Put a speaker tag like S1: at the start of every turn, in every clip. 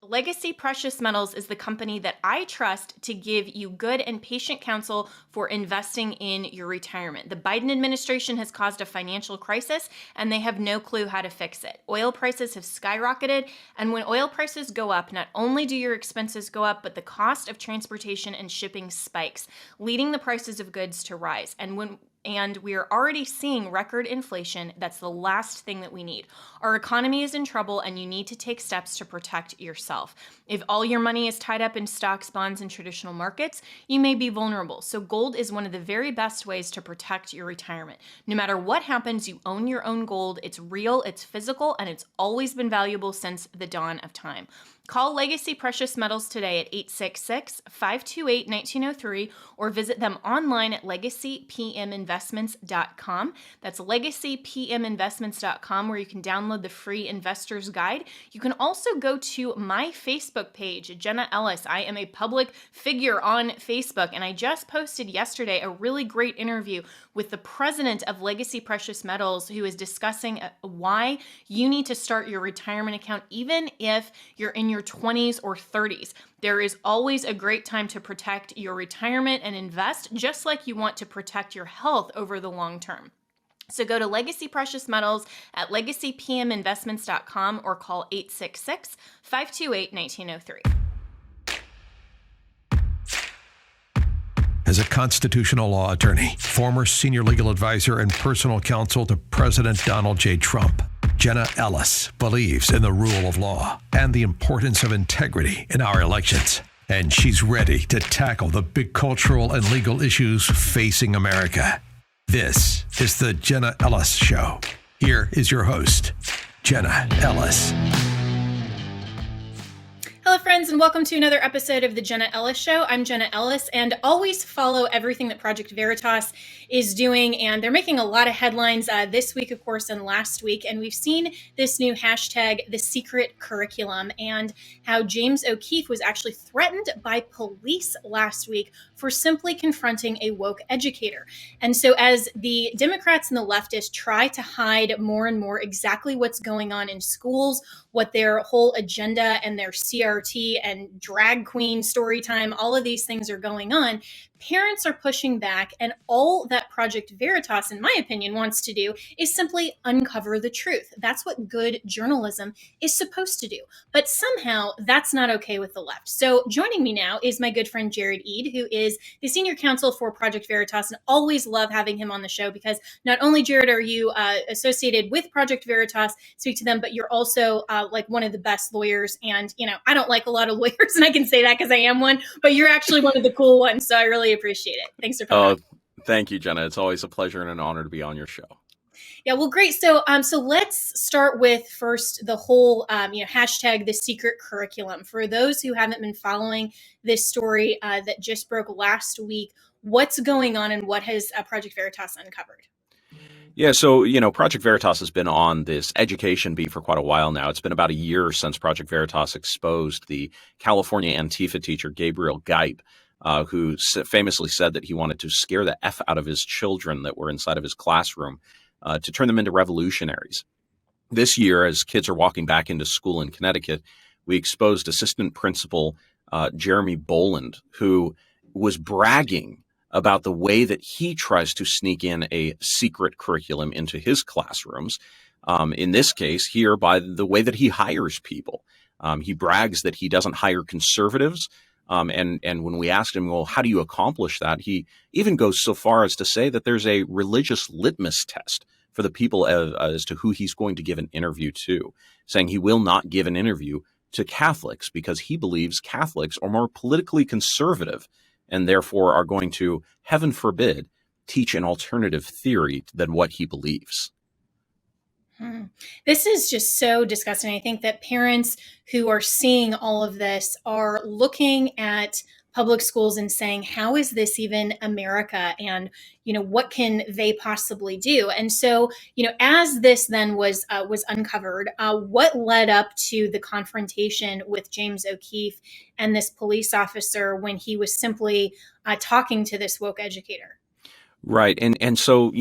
S1: Legacy Precious Metals is the company that I trust to give you good and patient counsel for investing in your retirement. The Biden administration has caused a financial crisis, and they have no clue how to fix it. Oil prices have skyrocketed, and when oil prices go up, not only do your expenses go up, but the cost of transportation and shipping spikes, leading the prices of goods to rise. And we are already seeing record inflation. That's the last thing that we need. Our economy is in trouble, and you need to take steps to protect yourself. If all your money is tied up in stocks, bonds, and traditional markets, you may be vulnerable. So gold is one of the very best ways to protect your retirement. No matter what happens, you own your own gold. It's real, it's physical, and it's always been valuable since the dawn of time. Call Legacy Precious Metals today at 866-528-1903 or visit them online at legacypminvestments.com. That's legacypminvestments.com, where you can download the free investor's guide. You can also go to my Facebook page, Jenna Ellis. I am a public figure on Facebook, and I just posted yesterday a really great interview with the president of Legacy Precious Metals, who is discussing why you need to start your retirement account even if you're in your 20s or 30s. There is always a great time to protect your retirement and invest, just like you want to protect your health over the long term. So go to Legacy Precious Metals at legacypminvestments.com or call 866-528-1903.
S2: As a constitutional law attorney, former senior legal advisor, and personal counsel to President Donald J. Trump, Jenna Ellis believes in the rule of law and the importance of integrity in our elections. And she's ready to tackle the big cultural and legal issues facing America. This is the Jenna Ellis Show. Here is your host, Jenna Ellis.
S1: Hello, friends, and welcome to another episode of the Jenna Ellis Show. I'm Jenna Ellis, and always follow everything that Project Veritas is doing. And they're making a lot of headlines this week, of course, and last week. And we've seen this new hashtag, the secret curriculum, and how James O'Keefe was actually threatened by police last week for simply confronting a woke educator. And so as the Democrats and the leftists try to hide more and more exactly what's going on in schools, what their whole agenda and their CRT and drag queen story time, all of these things are going on, parents are pushing back, and all that Project Veritas, in my opinion, wants to do is simply uncover the truth. That's what good journalism is supposed to do. But somehow that's not okay with the left. So joining me now is my good friend Jared Eid, who is the senior counsel for Project Veritas, and always love having him on the show because not only, Jared, are you associated with Project Veritas, speak to them, but you're also like one of the best lawyers. And, you know, I don't like a lot of lawyers, and I can say that because I am one, but you're actually one of the cool ones. So I really appreciate it. Thanks for coming on.
S3: Thank you, Jenna. It's always a pleasure and an honor to be on your show.
S1: Yeah, well, great. So let's start with first the whole, hashtag the secret curriculum. For those who haven't been following this story that just broke last week, what's going on and what has Project Veritas uncovered?
S3: Yeah, so, Project Veritas has been on this education beat for quite a while now. It's been about a year since Project Veritas exposed the California Antifa teacher, Gabriel Geip, who famously said that he wanted to scare the F out of his children that were inside of his classroom to turn them into revolutionaries. This year, as kids are walking back into school in Connecticut, we exposed assistant principal Jeremy Boland, who was bragging about the way that he tries to sneak in a secret curriculum into his classrooms. In this case, here, by the way that he hires people. He brags that he doesn't hire conservatives. And when we asked him, well, how do you accomplish that? He even goes so far as to say that there's a religious litmus test for the people as to who he's going to give an interview to, saying he will not give an interview to Catholics because he believes Catholics are more politically conservative and therefore are going to, heaven forbid, teach an alternative theory than what he believes.
S1: This is just so disgusting. I think that parents who are seeing all of this are looking at public schools and saying, how is this even America? And, what can they possibly do? And so, as this then was uncovered, what led up to the confrontation with James O'Keefe and this police officer when he was simply talking to this woke educator?
S3: Right. And so,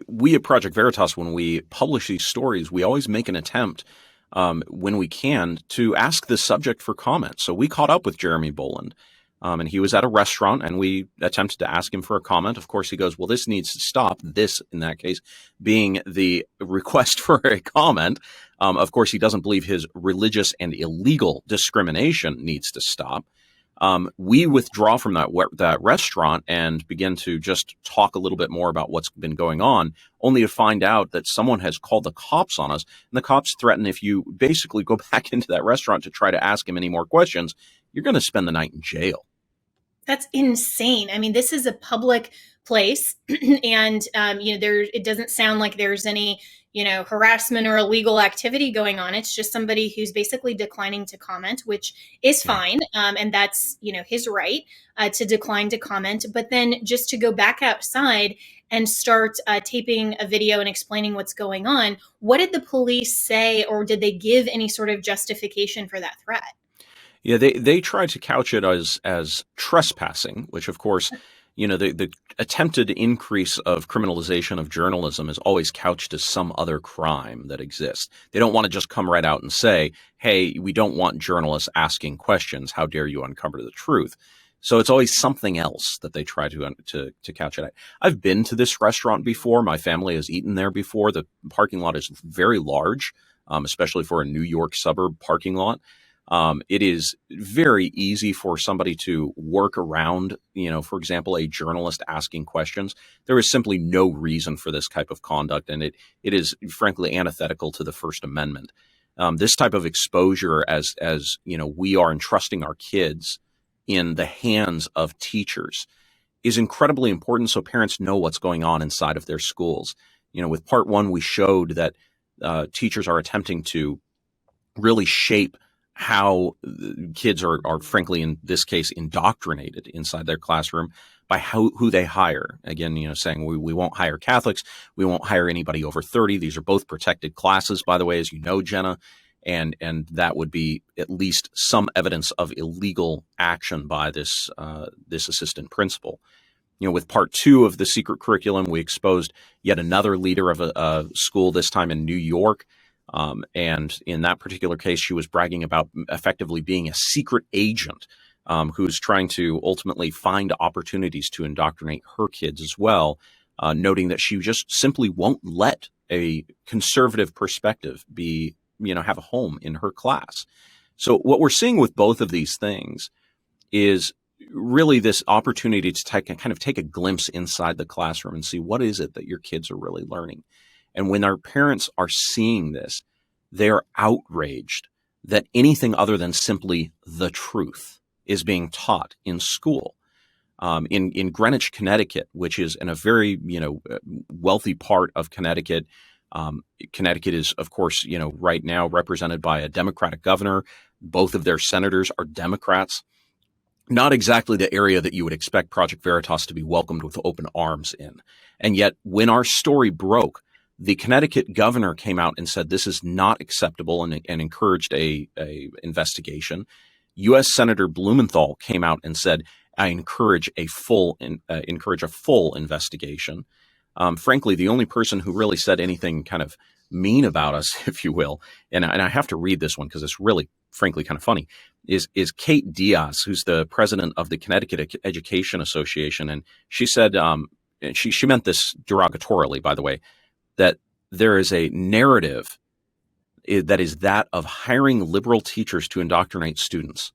S3: we at Project Veritas, when we publish these stories, we always make an attempt when we can, to ask the subject for comment. So we caught up with Jeremy Boland, and he was at a restaurant, and we attempted to ask him for a comment. Of course, he goes, well, this needs to stop. This, in that case, being the request for a comment. Of course, he doesn't believe his religious and illegal discrimination needs to stop. We withdraw from that restaurant and begin to just talk a little bit more about what's been going on, only to find out that someone has called the cops on us. And the cops threaten if you basically go back into that restaurant to try to ask him any more questions, you're going to spend the night in jail.
S1: That's insane. I mean, this is a public place, and it doesn't sound like there's any harassment or illegal activity going on. It's just somebody who's basically declining to comment, which is fine, and that's his right to decline to comment. But then just to go back outside and start taping a video and explaining what's going on. What did the police say, or did they give any sort of justification for that threat?
S3: Yeah, they tried to couch it as trespassing, which of course, the attempted increase of criminalization of journalism is always couched as some other crime that exists. They don't want to just come right out and say, hey, we don't want journalists asking questions. How dare you uncover the truth? So it's always something else that they try to couch it at. I've been to this restaurant before. My family has eaten there before. The parking lot is very large, especially for a New York suburb parking lot. It is very easy for somebody to work around, for example, a journalist asking questions. There is simply no reason for this type of conduct, and it is frankly antithetical to the First Amendment. This type of exposure, as we are entrusting our kids in the hands of teachers, is incredibly important, so parents know what's going on inside of their schools. With part one, we showed that teachers are attempting to really shape how kids are frankly, in this case, indoctrinated inside their classroom by who they hire. Again, saying we won't hire Catholics, we won't hire anybody over 30. These are both protected classes, by the way, as you know, Jenna, and that would be at least some evidence of illegal action by this assistant principal. With part two of the secret curriculum, we exposed yet another leader of a school, this time in New York. And in that particular case, she was bragging about effectively being a secret agent who's trying to ultimately find opportunities to indoctrinate her kids as well, noting that she just simply won't let a conservative perspective have a home in her class. So what we're seeing with both of these things is really this opportunity to kind of take a glimpse inside the classroom and see what is it that your kids are really learning. And when our parents are seeing this, they are outraged that anything other than simply the truth is being taught in school. In Greenwich, Connecticut, which is in a very wealthy part of Connecticut. Connecticut is, of course, right now represented by a Democratic governor. Both of their senators are Democrats. Not exactly the area that you would expect Project Veritas to be welcomed with open arms in. And yet, when our story broke, the Connecticut governor came out and said this is not acceptable and encouraged a investigation. U.S. Senator Blumenthal came out and said, I encourage a full investigation. Frankly, the only person who really said anything kind of mean about us, if you will, and I have to read this one because it's really, frankly, kind of funny, is Kate Diaz, who's the president of the Connecticut Education Association. And she said, she meant this derogatorily, by the way, that there is a narrative that is that of hiring liberal teachers to indoctrinate students.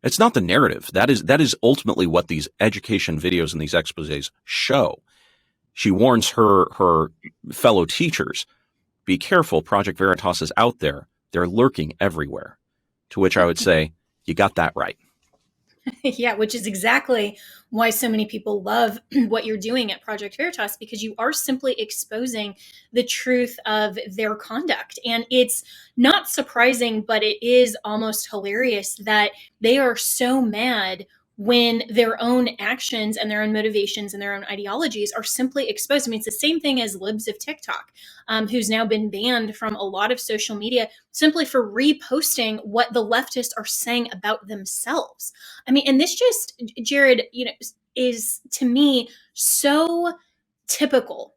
S3: It's not the narrative. That is ultimately what these education videos and these exposés show. She warns her fellow teachers, be careful, Project Veritas is out there. They're lurking everywhere. To which I would say, you got that right.
S1: Yeah, which is exactly why so many people love what you're doing at Project Veritas, because you are simply exposing the truth of their conduct. And it's not surprising, but it is almost hilarious that they are so mad when their own actions and their own motivations and their own ideologies are simply exposed. I mean, it's the same thing as libs of TikTok, who's now been banned from a lot of social media simply for reposting what the leftists are saying about themselves. I mean, and this just, Jared, is to me so typical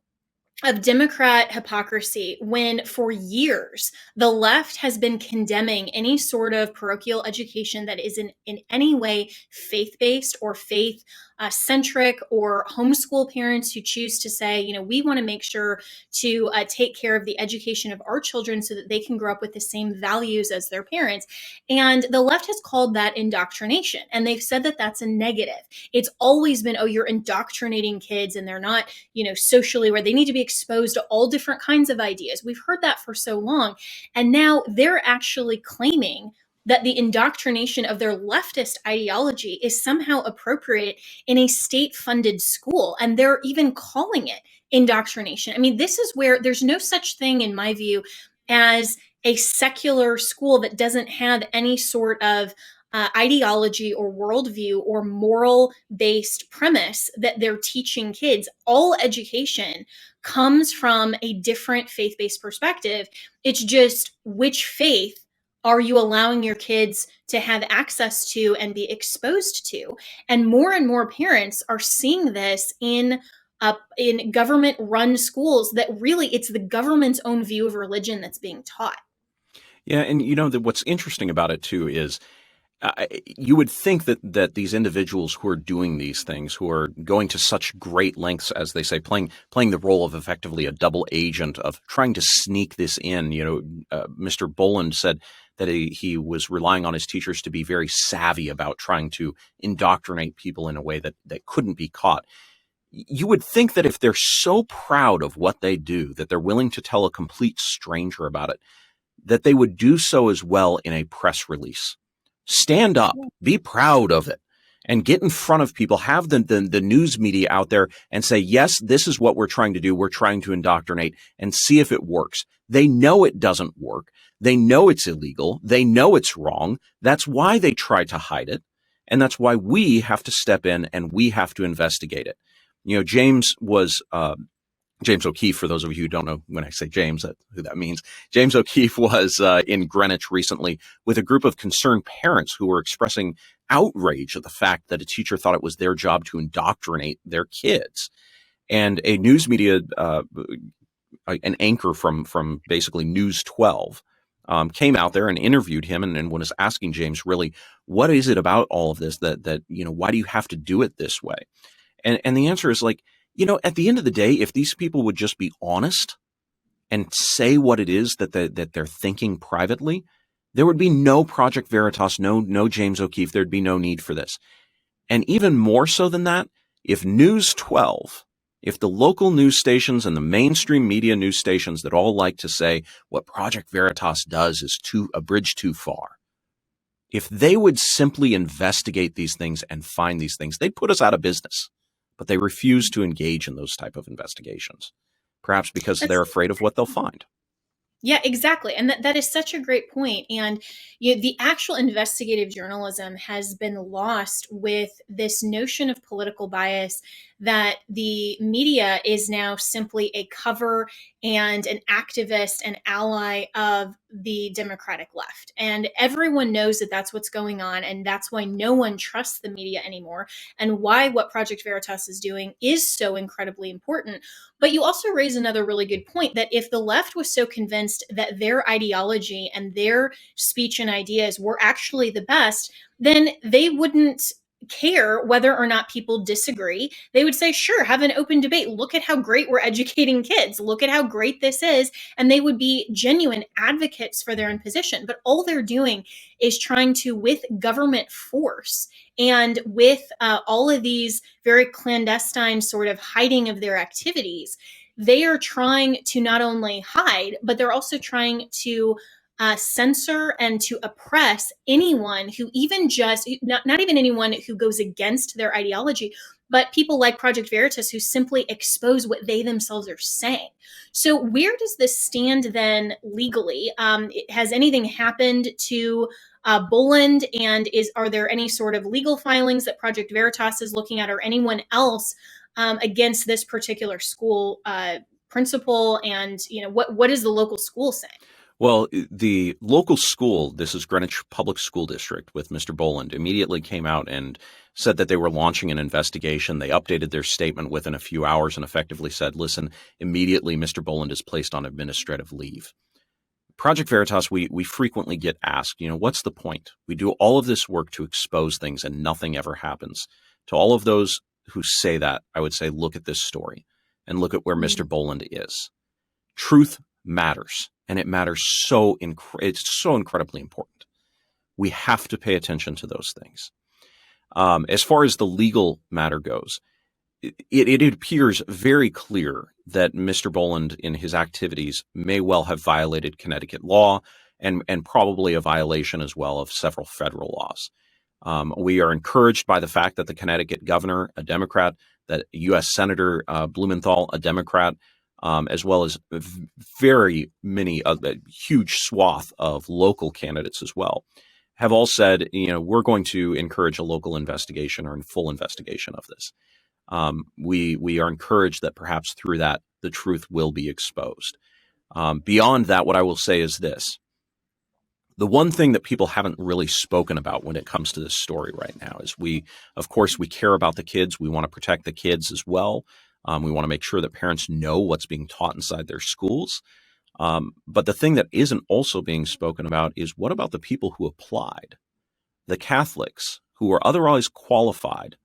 S1: of Democrat hypocrisy when for years the left has been condemning any sort of parochial education that is in any way faith based or faith centric, or homeschool parents who choose to say, we want to make sure to take care of the education of our children so that they can grow up with the same values as their parents. And the left has called that indoctrination. And they've said that that's a negative. It's always been, oh, you're indoctrinating kids and they're not, socially where they need to be exposed to all different kinds of ideas. We've heard that for so long. And now they're actually claiming that the indoctrination of their leftist ideology is somehow appropriate in a state funded school. And they're even calling it indoctrination. I mean, this is where there's no such thing, in my view, as a secular school that doesn't have any sort of ideology or worldview or moral based premise that they're teaching kids. All education comes from a different faith based perspective. It's just which faith are you allowing your kids to have access to and be exposed to? And more parents are seeing this in government run schools, that really it's the government's own view of religion that's being taught.
S3: Yeah, and what's interesting about it too is you would think that these individuals who are doing these things, who are going to such great lengths, as they say, playing the role of effectively a double agent of trying to sneak this in. Mr. Boland said that he was relying on his teachers to be very savvy about trying to indoctrinate people in a way that couldn't be caught. You would think that if they're so proud of what they do, that they're willing to tell a complete stranger about it, that they would do so as well in a press release. Stand up, be proud of it, and get in front of people, have the news media out there and say, yes, this is what we're trying to do. We're trying to indoctrinate, and see if it works. They know it doesn't work. They know it's illegal. They know it's wrong. That's why they try to hide it. And that's why we have to step in and we have to investigate it. James O'Keefe, for those of you who don't know, when I say James, who that means, James O'Keefe was in Greenwich recently with a group of concerned parents who were expressing outrage at the fact that a teacher thought it was their job to indoctrinate their kids. And a news media, an anchor from basically News 12, came out there and interviewed him and was asking James, really, what is it about all of this that why do you have to do it this way? And the answer is like, at the end of the day, if these people would just be honest and say what it is that they're thinking privately, there would be no Project Veritas, no James O'Keefe. There'd be no need for this. And even more so than that, if News 12, if the local news stations and the mainstream media news stations that all like to say what Project Veritas does is a bridge too far, if they would simply investigate these things and find these things, they'd put us out of business. But they refuse to engage in those type of investigations, perhaps because they're afraid of what they'll find.
S1: Yeah, exactly. And that is such a great point. And the actual investigative journalism has been lost with this notion of political bias, that the media is now simply a cover and an activist and ally of the Democratic left. And everyone knows that that's what's going on. And that's why no one trusts the media anymore, and why what Project Veritas is doing is so incredibly important. But you also raise another really good point, that if the left was so convinced that their ideology and their speech and ideas were actually the best, then they wouldn't care whether or not people disagree. They would say, sure, have an open debate. Look at how great we're educating kids. Look at how great this is. And they would be genuine advocates for their own position. But all they're doing is trying to, with government force and with all of these very clandestine sort of hiding of their activities, they are trying to not only hide, but they're also trying to censor and to oppress anyone who even just, not even anyone who goes against their ideology, but people like Project Veritas who simply expose what they themselves are saying. So where does this stand then legally? Has anything happened to Boland, and are there any sort of legal filings that Project Veritas is looking at, or anyone else against this particular school principal? And what is the local school saying?
S3: Well, the local school, this is Greenwich Public School District with Mr. Boland, immediately came out and said that they were launching an investigation. They updated their statement within a few hours and effectively said, listen, immediately Mr. Boland is placed on administrative leave. Project Veritas, we frequently get asked, what's the point? We do all of this work to expose things and nothing ever happens. To all of those who say that, I would say, look at this story and look at where Mr. Boland is. Truth matters, and it matters it's so incredibly important. We have to pay attention to those things. As far as the legal matter goes, it appears very clear that Mr. Boland in his activities may well have violated Connecticut law and probably a violation as well of several federal laws. We are encouraged by the fact that the Connecticut governor, a Democrat, that U.S. Senator Blumenthal, a Democrat, as well as very many, a huge swath of local candidates as well, have all said, we're going to encourage a local investigation or a full investigation of this. We are encouraged that perhaps through that, the truth will be exposed. Beyond that, what I will say is this. The one thing that people haven't really spoken about when it comes to this story right now is of course, we care about the kids. We want to protect the kids as well. We want to make sure that parents know what's being taught inside their schools. But the thing that isn't also being spoken about is what about the people who applied? The Catholics who are otherwise qualified,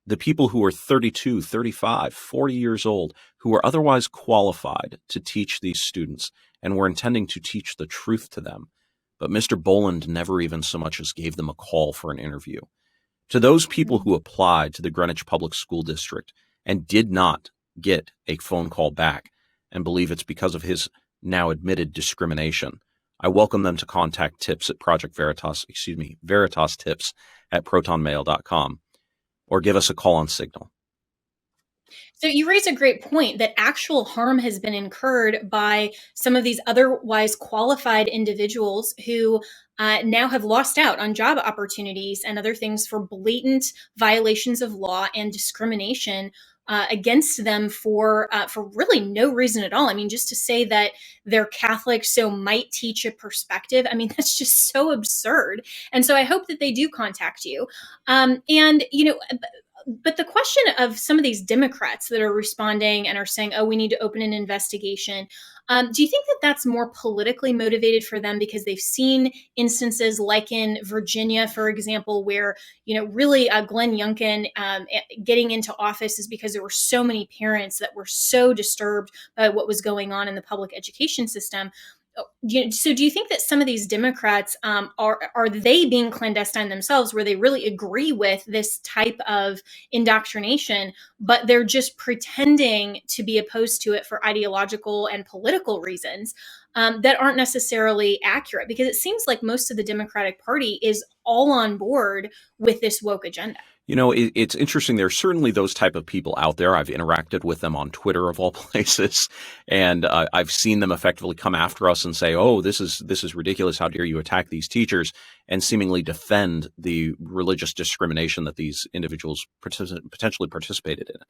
S3: the people who are 32, 35, 40 years old, who are otherwise qualified to teach these students and were intending to teach the truth to them. But Mr. Boland never even so much as gave them a call for an interview. To those people who applied to the Greenwich Public School District and did not get a phone call back and believe it's because of his now admitted discrimination, I welcome them to contact tips at Veritas tips at protonmail.com or give us a call on Signal.
S1: So you raise a great point that actual harm has been incurred by some of these otherwise qualified individuals who now have lost out on job opportunities and other things for blatant violations of law and discrimination against them for really no reason at all. I mean, just to say that they're Catholic, so might teach a perspective. I mean, that's just so absurd. And so I hope that they do contact you. But the question of some of these Democrats that are responding and are saying, oh, we need to open an investigation. Do you think that that's more politically motivated for them because they've seen instances like in Virginia, for example, where, really Glenn Youngkin getting into office is because there were so many parents that were so disturbed by what was going on in the public education system? So do you think that some of these Democrats are they being clandestine themselves, where they really agree with this type of indoctrination, but they're just pretending to be opposed to it for ideological and political reasons that aren't necessarily accurate? Because it seems like most of the Democratic Party is all on board with this woke agenda.
S3: It's interesting. There's certainly those type of people out there. I've interacted with them on Twitter of all places, and I've seen them effectively come after us and say, "Oh, this is ridiculous. How dare you attack these teachers?" and seemingly defend the religious discrimination that these individuals potentially participated in.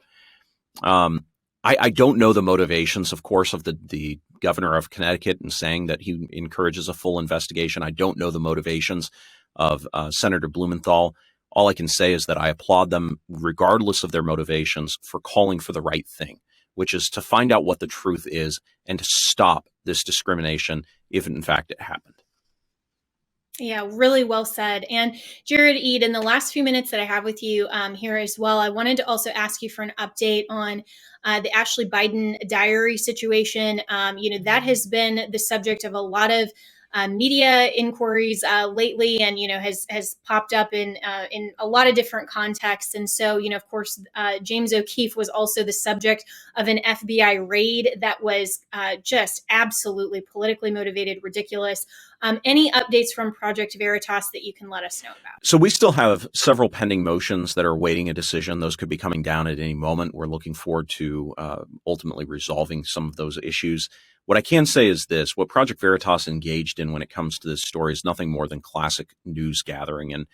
S3: I don't know the motivations, of course, of the governor of Connecticut in saying that he encourages a full investigation. I don't know the motivations of Senator Blumenthal. All I can say is that I applaud them, regardless of their motivations, for calling for the right thing, which is to find out what the truth is and to stop this discrimination if, in fact, it happened.
S1: Yeah, really well said. And Jared Eid, in the last few minutes that I have with you here as well, I wanted to also ask you for an update on the Ashley Biden diary situation. That has been the subject of a lot of media inquiries lately, and has popped up in a lot of different contexts. And so, of course, James O'Keefe was also the subject of an FBI raid that was just absolutely politically motivated, ridiculous. Any updates from Project Veritas that you can let us know about?
S3: So we still have several pending motions that are awaiting a decision. Those could be coming down at any moment. We're looking forward to ultimately resolving some of those issues. What I can say is this: what Project Veritas engaged in when it comes to this story is nothing more than classic news gathering. And,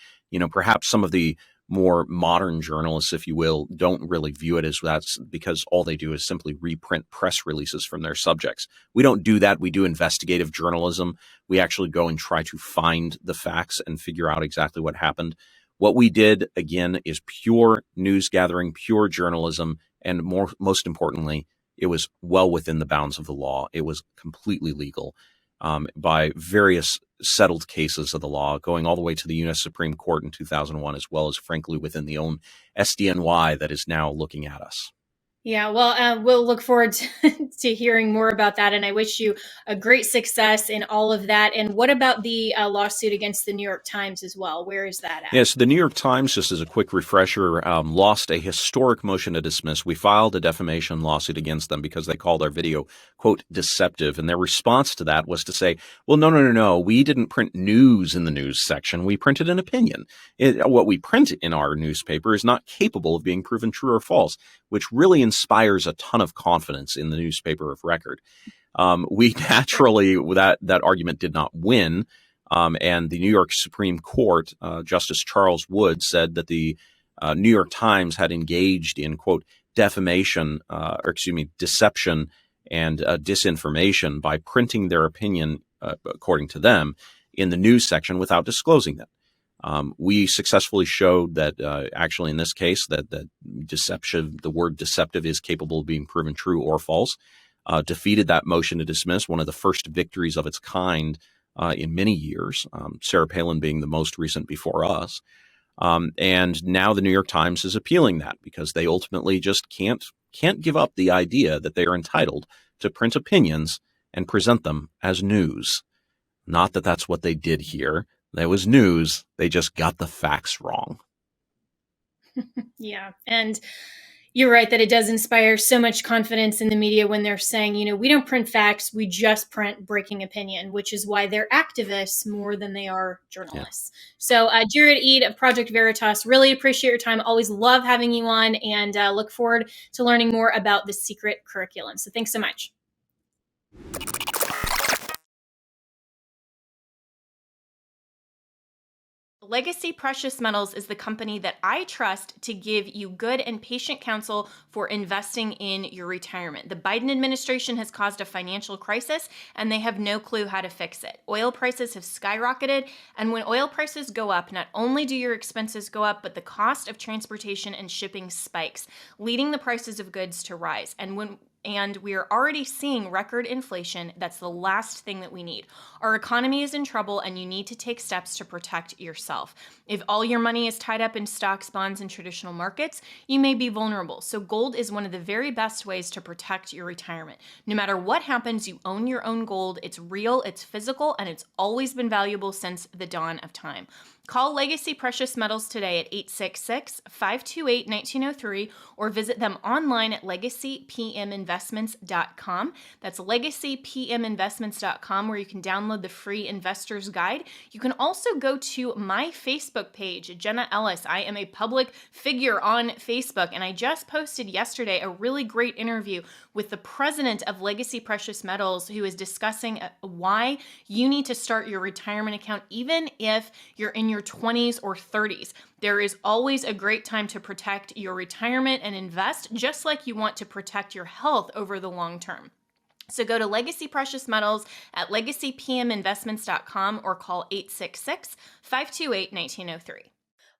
S3: perhaps some of the more modern journalists, if you will, don't really view it as that's because all they do is simply reprint press releases from their subjects. We don't do that. We do investigative journalism. We actually go and try to find the facts and figure out exactly what happened. What we did, again, is pure news gathering, pure journalism, and most importantly, it was well within the bounds of the law. It was completely legal by various settled cases of the law, going all the way to the U.S. Supreme Court in 2001, as well as, frankly, within the own SDNY that is now looking at us.
S1: Yeah, well, we'll look forward to hearing more about that. And I wish you a great success in all of that. And what about the lawsuit against the New York Times as well? Where is that at?
S3: Yes, the New York Times, just as a quick refresher, lost a historic motion to dismiss. We filed a defamation lawsuit against them because they called our video, quote, deceptive. And their response to that was to say, well, no. We didn't print news in the news section. We printed an opinion. What we print in our newspaper is not capable of being proven true or false, which really inspires a ton of confidence in the newspaper of record. We naturally, that argument did not win. And the New York Supreme Court, Justice Charles Wood, said that the New York Times had engaged in, quote, deception and disinformation by printing their opinion, according to them, in the news section without disclosing them. We successfully showed that actually in this case that the word deceptive is capable of being proven true or false, defeated that motion to dismiss, one of the first victories of its kind in many years, Sarah Palin being the most recent before us. And now the New York Times is appealing that because they ultimately just can't give up the idea that they are entitled to print opinions and present them as news. Not that that's what they did here. That was news. They just got the facts wrong.
S1: Yeah. And you're right that it does inspire so much confidence in the media when they're saying, we don't print facts, we just print breaking opinion, which is why they're activists more than they are journalists. Yeah. So Jared Eid of Project Veritas, really appreciate your time. Always love having you on and look forward to learning more about the secret curriculum. So thanks so much. Legacy Precious Metals is the company that I trust to give you good and patient counsel for investing in your retirement. The Biden administration has caused a financial crisis, and they have no clue how to fix it. Oil prices have skyrocketed, and when oil prices go up, not only do your expenses go up, but the cost of transportation and shipping spikes, leading the prices of goods to rise. And we are already seeing record inflation. That's the last thing that we need. Our economy is in trouble, and you need to take steps to protect yourself. If all your money is tied up in stocks, bonds, and traditional markets, you may be vulnerable. So gold is one of the very best ways to protect your retirement. No matter what happens, you own your own gold. It's real, it's physical, and it's always been valuable since the dawn of time. Call Legacy Precious Metals today at 866-528-1903 or visit them online at legacypminvestments.com. That's legacypminvestments.com, where you can download the free investor's guide. You can also go to my Facebook page, Jenna Ellis. I am a public figure on Facebook, and I just posted yesterday a really great interview with the president of Legacy Precious Metals, who is discussing why you need to start your retirement account even if you're in your 20s or 30s. There is always a great time to protect your retirement and invest, just like you want to protect your health over the long term. So go to Legacy Precious Metals at legacypminvestments.com or call 866-528-1903.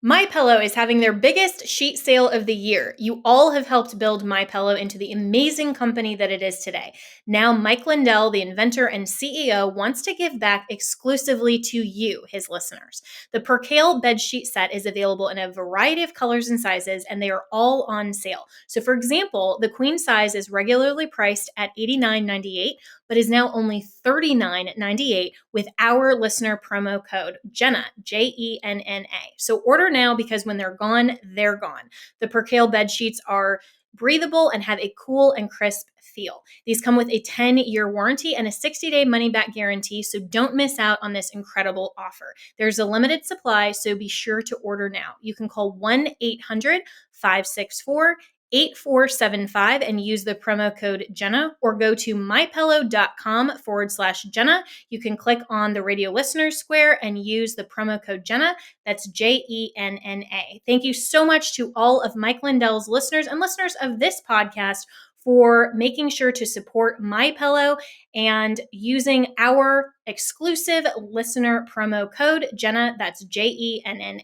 S1: MyPillow is having their biggest sheet sale of the year. You all have helped build MyPillow into the amazing company that it is today. Now, Mike Lindell, the inventor and CEO, wants to give back exclusively to you, his listeners. The Percale bedsheet set is available in a variety of colors and sizes, and they are all on sale. So, for example, the queen size is regularly priced at $89.98, but is now only $39.98 with our listener promo code Jenna, Jenna. So order now, because when they're gone, they're gone. The Percale bed sheets are breathable and have a cool and crisp feel. These come with a 10-year warranty and a 60-day money-back guarantee, so don't miss out on this incredible offer. There's a limited supply, so be sure to order now. You can call 1-800-564 8475 and use the promo code Jenna, or go to mypillow.com/Jenna. You can click on the radio listeners square and use the promo code Jenna. That's JENNA. Thank you so much to all of Mike Lindell's listeners and listeners of this podcast for making sure to support My Pillow and using our exclusive listener promo code Jenna. That's JENNA.